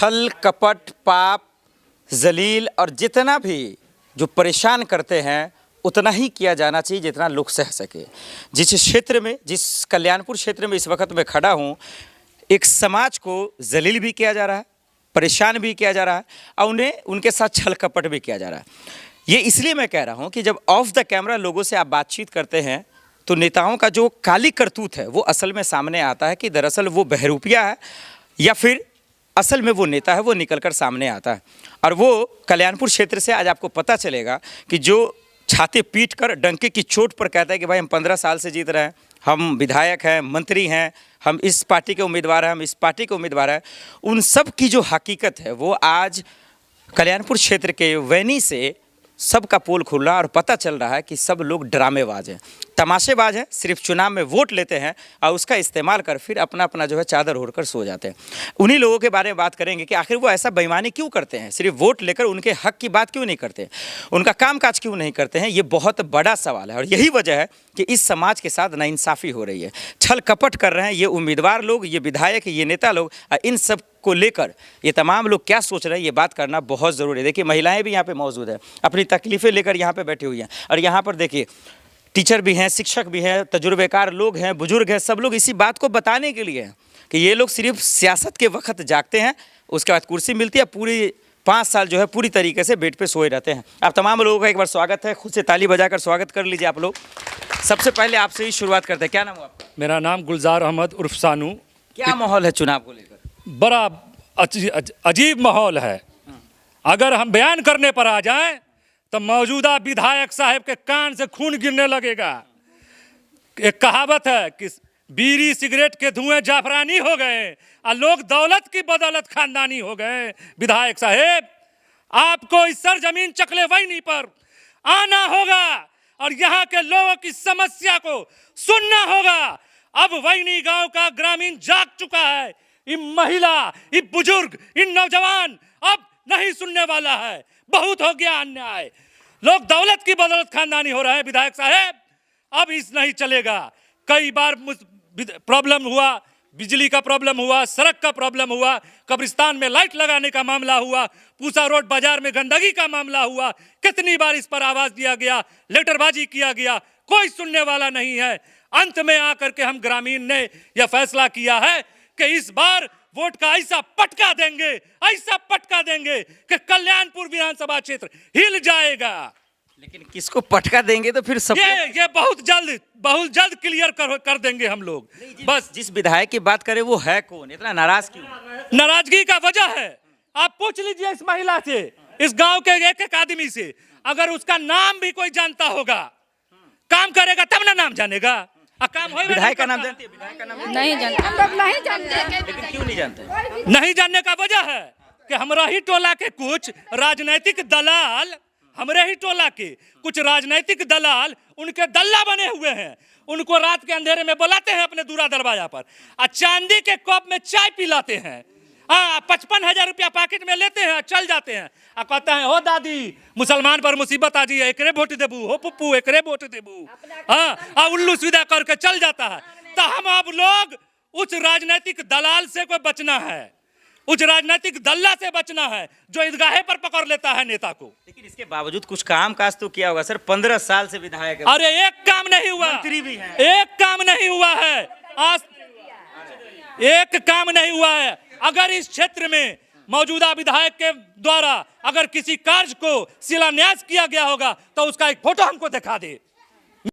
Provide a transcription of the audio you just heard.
छल कपट पाप जलील और जितना भी जो परेशान करते हैं उतना ही किया जाना चाहिए जितना लोग सह सके। जिस क्षेत्र में, जिस कल्याणपुर क्षेत्र में इस वक्त मैं खड़ा हूँ, एक समाज को जलील भी किया जा रहा है, परेशान भी किया जा रहा है और उन्हें उनके साथ छल कपट भी किया जा रहा है। ये इसलिए मैं कह रहा हूँ कि जब ऑफ द कैमरा लोगों से आप बातचीत करते हैं तो नेताओं का जो काली करतूत है वो असल में सामने आता है कि दरअसल वो बहरूपिया है या फिर असल में वो नेता है, वो निकलकर सामने आता है। और वो कल्याणपुर क्षेत्र से आज आपको पता चलेगा कि जो छाती पीट कर डंके की चोट पर कहता है कि भाई हम 15 साल से जीत रहे हैं, हम विधायक हैं, मंत्री हैं, हम इस पार्टी के उम्मीदवार हैं, हम इस पार्टी के उम्मीदवार हैं, उन सब की जो हकीकत है वो आज कल्याणपुर क्षेत्र के वैनी से सबका पोल खुल रहा है और पता चल रहा है कि सब लोग ड्रामेबाज हैं, तमाशेबाज हैं, सिर्फ चुनाव में वोट लेते हैं और उसका इस्तेमाल कर फिर अपना अपना जो है चादर ओढ़कर सो जाते हैं। उन्हीं लोगों के बारे में बात करेंगे कि आखिर वो ऐसा बेईमानी क्यों करते हैं, सिर्फ वोट लेकर उनके हक की बात क्यों नहीं करते, उनका कामकाज क्यों नहीं करते हैं। ये बहुत बड़ा सवाल है और यही वजह है कि इस समाज के साथ नाइंसाफ़ी हो रही है, छल कपट कर रहे हैं ये उम्मीदवार लोग, ये विधायक, ये नेता लोग। इन सब को लेकर ये तमाम लोग क्या सोच रहे हैं ये बात करना बहुत ज़रूरी है। देखिए महिलाएं भी यहाँ पे मौजूद है, अपनी तकलीफ़ें लेकर यहाँ पे बैठी हुई हैं और यहाँ पर देखिए टीचर भी हैं, शिक्षक भी हैं, तजुर्बेकार लोग हैं, बुजुर्ग हैं, सब लोग इसी बात को बताने के लिए हैं कि ये लोग सिर्फ सियासत के वक्त जागते हैं, उसके बाद कुर्सी मिलती है, पूरी 5 साल जो है पूरी तरीके से बेड पे सोए रहते हैं। आप तमाम लोगों का एक बार स्वागत है, खुद से ताली बजाकर स्वागत कर लीजिए आप लोग। सबसे पहले आपसे ही शुरुआत करते हैं, क्या नाम है आपका? मेरा नाम गुलजार अहमद उर्फ सानू। क्या माहौल है चुनाव को लेकर? बड़ा अजीब माहौल है। अगर हम बयान करने पर आ जाएं तो मौजूदा विधायक साहब के कान से खून गिरने लगेगा। एक कहावत है कि बीड़ी सिगरेट के धुएं जाफरानी हो गए और लोग दौलत की बदौलत खानदानी हो गए। विधायक साहब, आपको इस सरजमीन चकले वैनी पर आना होगा और यहाँ के लोगों की समस्या को सुनना होगा। अब वैनी गांव का ग्रामीण जाग चुका है, ये महिला, ये बुजुर्ग, इन नौजवान अब नहीं सुनने वाला है। बहुत हो गया अन्याय, लोग दौलत की बदौलत खानदानी हो रहे हैं। विधायक साहब, अब इस नहीं चलेगा। कई बार प्रॉब्लम हुआ, बिजली का प्रॉब्लम हुआ, सड़क का प्रॉब्लम हुआ, कब्रिस्तान में लाइट लगाने का मामला हुआ, पूसा रोड बाजार में गंदगी का मामला हुआ। कितनी बार इस पर आवाज दिया गया, लेटरबाजी किया गया, कोई सुनने वाला नहीं है। अंत में आकर के हम ग्रामीण ने यह फैसला किया है कि इस बार वोट का ऐसा पटका देंगे, ऐसा पटका देंगे कि कल्याणपुर विधानसभा क्षेत्र हिल जाएगा। लेकिन किसको पटका देंगे तो फिर सब ये बहुत जल्द क्लियर कर देंगे हम लोग। बस जिस विधायक की बात करें वो है कौन, इतना नाराज क्यों? नाराजगी का वजह है, आप पूछ लीजिए इस महिला से, इस गांव के एक आदमी से, अगर उसका नाम भी कोई जानता होगा, काम करेगा तब ना नाम जानेगा। विधायक का नाम जानते हैं? विधायक का नाम नहीं जानते। लेकिन क्यों नहीं जानते? नहीं जानने का वजह है कि हमारा ही टोला के कुछ राजनीतिक दलाल, हमारे ही टोला के कुछ राजनीतिक दलाल उनके दल्ला बने हुए हैं। उनको रात के अंधेरे में बुलाते हैं अपने दूरा दरवाजा पर और चांदी के कप में चाय पिलाते हैं। 55,000 रुपया पॉकेट में लेते हैं, चल जाते हैं और कहते हैं हो दादी मुसलमान पर मुसीबत आ जी है, एकरे वोट देबू, हो पुप्पू एकरे वोट देबू। हाँ, उल्लू सीधा करके चल जाता है। तो हम अब लोग उस राजनीतिक दलाल से कोई बचना है, उस राजनीतिक दल्ला से बचना है जो ईदगाहे पर पकड़ लेता है नेता को। लेकिन इसके बावजूद कुछ काम काज तो किया होगा सर, 15 साल से विधायक है। अरे एक काम नहीं हुआ, मंत्री भी है, एक काम नहीं हुआ है, आज एक काम नहीं हुआ है। अगर इस क्षेत्र में मौजूदा विधायक के द्वारा अगर किसी कार्य को शिलान्यास किया गया होगा तो उसका एक फोटो हमको दिखा दे।